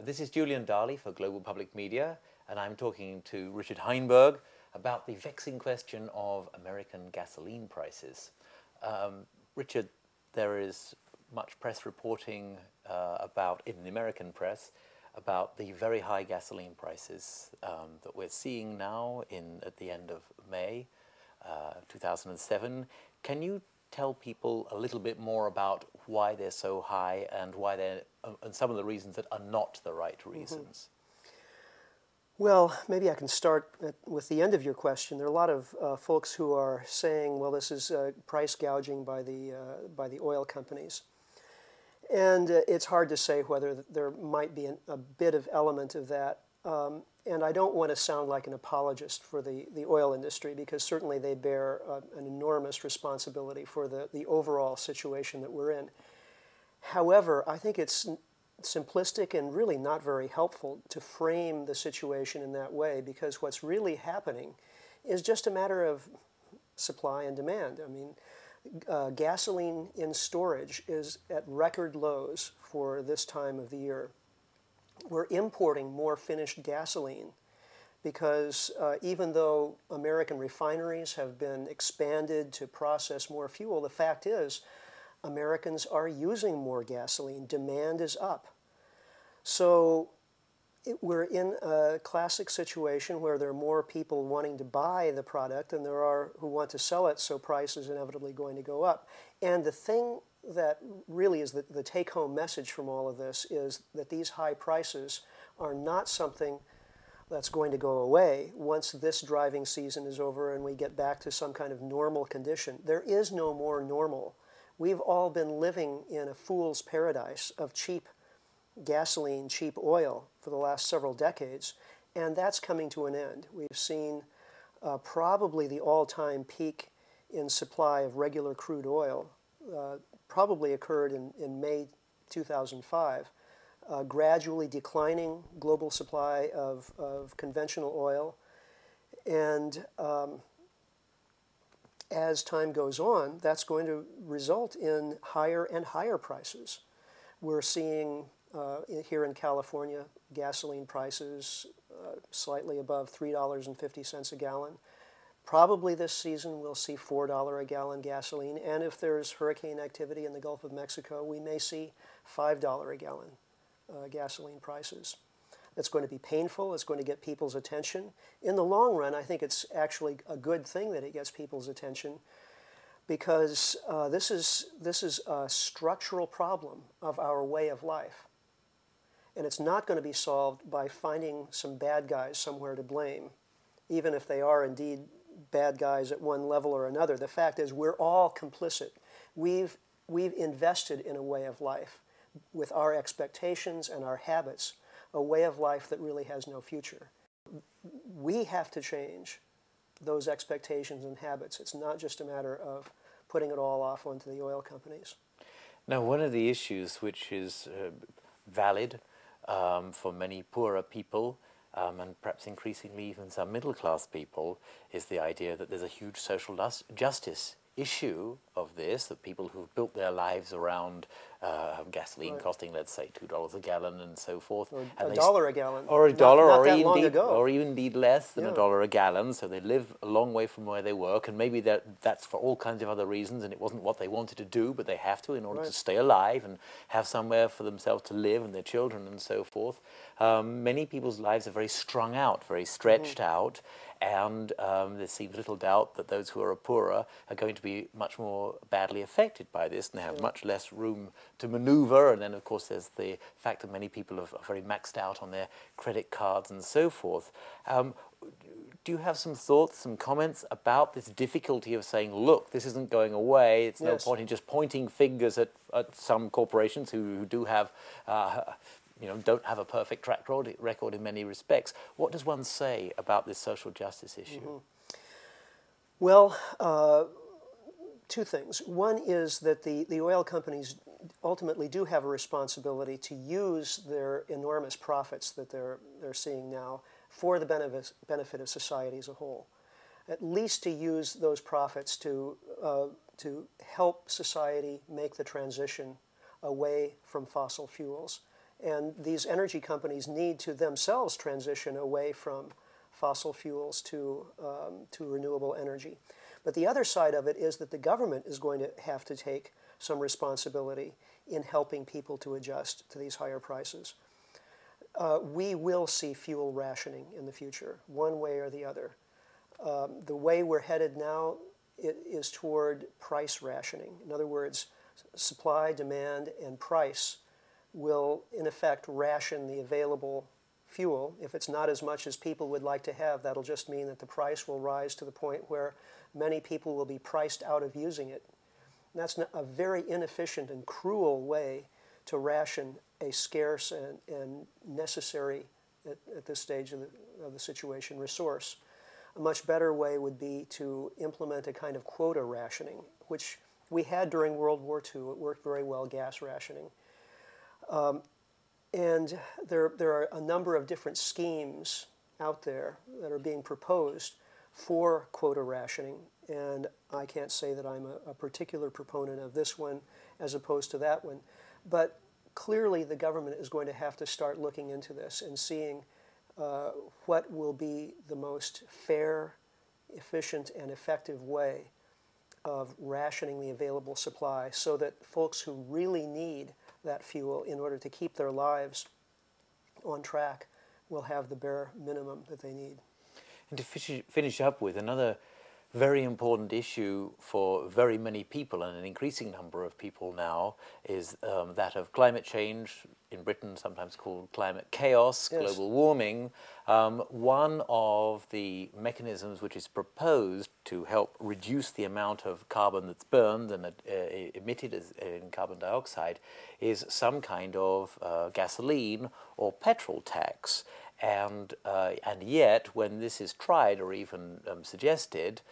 This is Julian Darley for Global Public Media, and I'm talking to Richard Heinberg about the vexing question of American gasoline prices. Richard, there is much press reporting in the American press about the very high gasoline prices that we're seeing now at the end of May 2007. Can you tell people a little bit more about why they're so high and and some of the reasons that are not the right reasons? Well, maybe I can start with the end of your question. There are a lot of folks who are saying, well, this is price gouging by the oil companies. And it's hard to say whether there might be a bit of element of that. And I don't want to sound like an apologist for the oil industry, because certainly they bear an enormous responsibility for the overall situation that we're in. However, I think it's simplistic and really not very helpful to frame the situation in that way, because what's really happening is just a matter of supply and demand. I mean, gasoline in storage is at record lows for this time of the year. We're importing more finished gasoline because even though American refineries have been expanded to process more fuel, the fact is Americans are using more gasoline. Demand is up. So we're in a classic situation where there are more people wanting to buy the product than there are who want to sell it, so price is inevitably going to go up. And the thing that really is the take-home message from all of this is that these high prices are not something that's going to go away once this driving season is over and we get back to some kind of normal condition. There is no more normal. We've all been living in a fool's paradise of cheap gasoline, cheap oil for the last several decades, and that's coming to an end. We've seen probably the all-time peak in supply of regular crude oil probably occurred in May 2005, gradually declining global supply of conventional oil. And as time goes on, that's going to result in higher and higher prices. We're seeing here in California gasoline prices slightly above $3.50 a gallon. Probably this season we'll see $4 a gallon gasoline, and if there's hurricane activity in the Gulf of Mexico, we may see $5 a gallon gasoline prices. It's going to be painful. It's going to get people's attention. In the long run, I think it's actually a good thing that it gets people's attention, because this is a structural problem of our way of life. And it's not going to be solved by finding some bad guys somewhere to blame, even if they are indeed bad guys at one level or another. The fact is we're all complicit. We've invested in a way of life with our expectations and our habits, a way of life that really has no future. We have to change those expectations and habits. It's not just a matter of putting it all off onto the oil companies. Now, one of the issues which is valid for many poorer people, and perhaps increasingly even some middle-class people, is the idea that there's a huge social justice issue of this, that people who've built their lives around gasoline costing, let's say, $2 a gallon and so forth. Or and $1 a gallon. Or a dollar, not that long ago. Or even indeed less than $1 a gallon, so they live a long way from where they work, and maybe that's for all kinds of other reasons, and it wasn't what they wanted to do, but they have to in order to stay alive and have somewhere for themselves to live and their children and so forth. Many people's lives are very strung out, very stretched out, and there seems little doubt that those who are poorer are going to be much more badly affected by this, and they have much less room to maneuver. And then, of course, there's the fact that many people are very maxed out on their credit cards and so forth. Do you have some thoughts, some comments about this difficulty of saying, look, this isn't going away, it's no point in just pointing fingers at some corporations who do have don't have a perfect track record in many respects. What does one say about this social justice issue? Well, two things. One is that the oil companies ultimately do have a responsibility to use their enormous profits that they're seeing now for the benefit of society as a whole. At least to use those profits to help society make the transition away from fossil fuels And these energy companies need to themselves transition away from fossil fuels to renewable energy. But the other side of it is that the government is going to have to take some responsibility in helping people to adjust to these higher prices. We will see fuel rationing in the future, one way or the other. The way we're headed now is toward price rationing. In other words, supply, demand, and price will, in effect, ration the available fuel. If it's not as much as people would like to have, that'll just mean that the price will rise to the point where many people will be priced out of using it. And that's a very inefficient and cruel way to ration a scarce and necessary, at this stage of the situation, resource. A much better way would be to implement a kind of quota rationing, which we had during World War II. It worked very well, gas rationing. And there are a number of different schemes out there that are being proposed for quota rationing. And I can't say that I'm a particular proponent of this one as opposed to that one. But clearly the government is going to have to start looking into this and seeing what will be the most fair, efficient, and effective way of rationing the available supply so that folks who really need that fuel in order to keep their lives on track will have the bare minimum that they need. And to finish up with, another very important issue for very many people, and an increasing number of people now, is that of climate change, in Britain sometimes called climate chaos, yes. Global warming. One of the mechanisms which is proposed to help reduce the amount of carbon that's burned and emitted in carbon dioxide is some kind of gasoline or petrol tax. And yet, when this is tried or even suggested,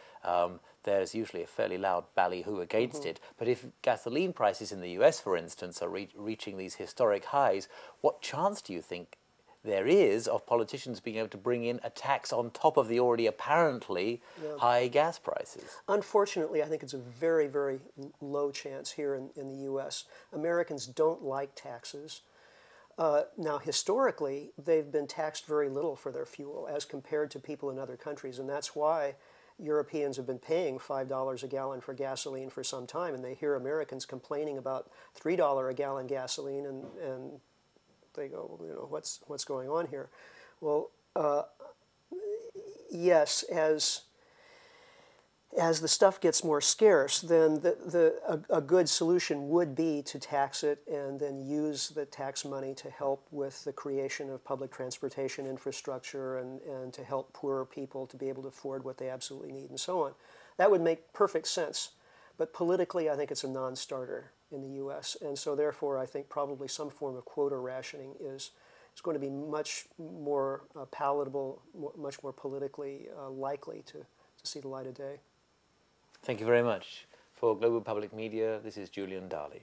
there's usually a fairly loud ballyhoo against it. But if gasoline prices in the US, for instance, are reaching these historic highs, what chance do you think there is of politicians being able to bring in a tax on top of the already apparently high gas prices? Unfortunately, I think it's a very, very low chance here in the US. Americans don't like taxes. Now, historically, they've been taxed very little for their fuel as compared to people in other countries, and that's why Europeans have been paying $5 a gallon for gasoline for some time, and they hear Americans complaining about $3 a gallon gasoline, and they go, you know, what's going on here? Well, yes, as the stuff gets more scarce, then a good solution would be to tax it and then use the tax money to help with the creation of public transportation infrastructure and to help poorer people to be able to afford what they absolutely need and so on. That would make perfect sense. But politically, I think it's a non-starter in the U.S. And so therefore, I think probably some form of quota rationing is going to be much more palatable, much more politically likely to see the light of day. Thank you very much. For Global Public Media, this is Julian Darley.